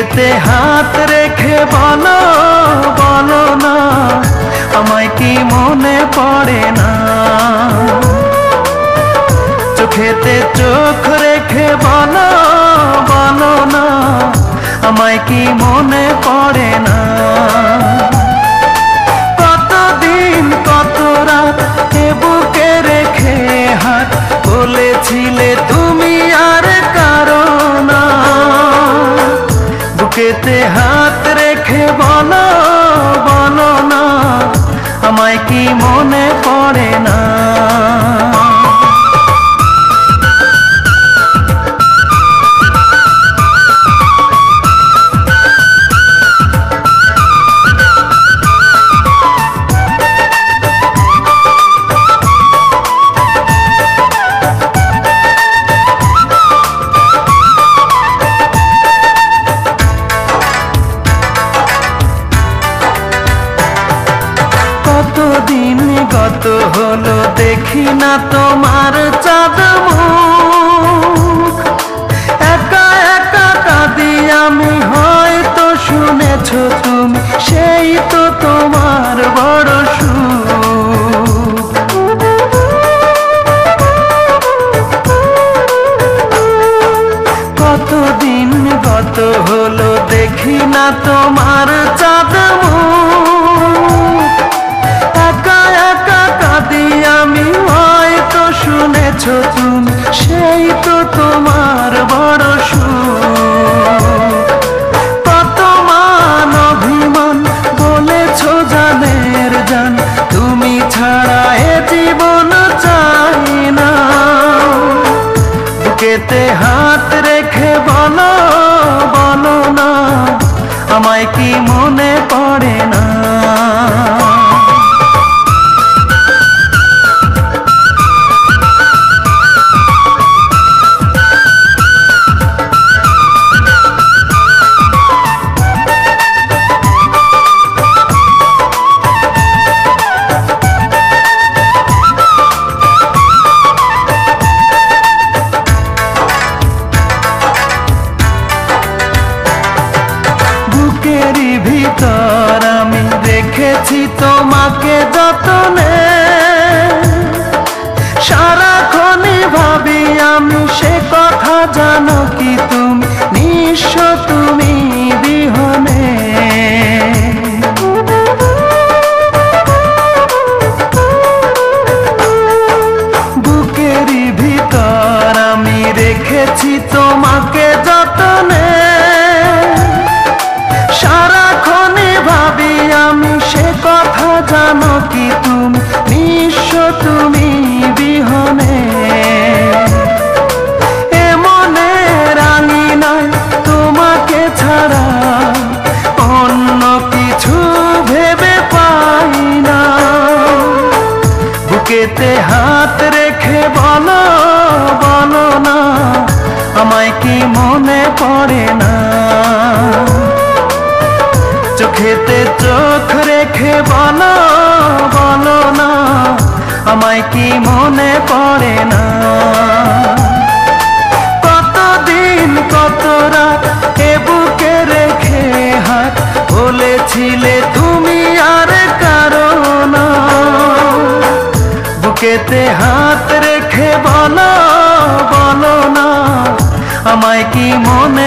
বুকেতে হাত রেখে বলো বলো না আমায় কি মনে পড়ে না চোখেতে চোখ রেখে বলো বলো না আমায় কি মনে পড়ে না কতদিন কত রাত এ বুকে রেখে হাত বলেছিলে তুমি আর কারো না বুকেতে হাত রেখে বলো বলো না আমায় কি মনে পড়ে না কতদিন গত হলো দেখি না তোমার চাঁদ মুখ একা একা কাঁদি আমি হয়তো শুনেছো তুমি সেই তো তোমার বড় সুখ কতদিন গত হলো দেখি না তোমার চাঁদ মুখ একা একা কাঁদি আমি হয়তো শুনেছো তুমি সেই তো তোমার বড় সুখ কত মান অভিমান বলেছো জানের জান তুমি ছাড়া এ জীবন চাই না বুকেতে হাত রেখে বলো বলো না আমায় কি মনে পড়ে না বুকেরই ভিতর আমি রেখেছি তোমাকে যতনে সারাক্ষণই ভাবি আমি সে কথা জানো কি তুমি নিঃস্ব তুমি বিহনে বুকেরই ভিতর আমি রেখেছি তোমাকে যতনে সারাক্ষণই ভাবি আমি সে কথা জানো কি তুমি নিঃস্ব তুমি বিহনে এ মনে রাঙি নাই তোমাকে ছাড়া অন্য কিছু ভেবে পাই না বুকেতে হাত রেখে বলো বলো না আমায় কি মনে পড়ে না চোখেতে চোখ রেখে বলো বলো না আমায় কি মনে পড়ে না কতদিন কত রাত এ বুকে রেখে হাত বলেছিলে তুমি আর কারো না বুকেতে হাত রেখে বলো বলো না আমায় কি মনে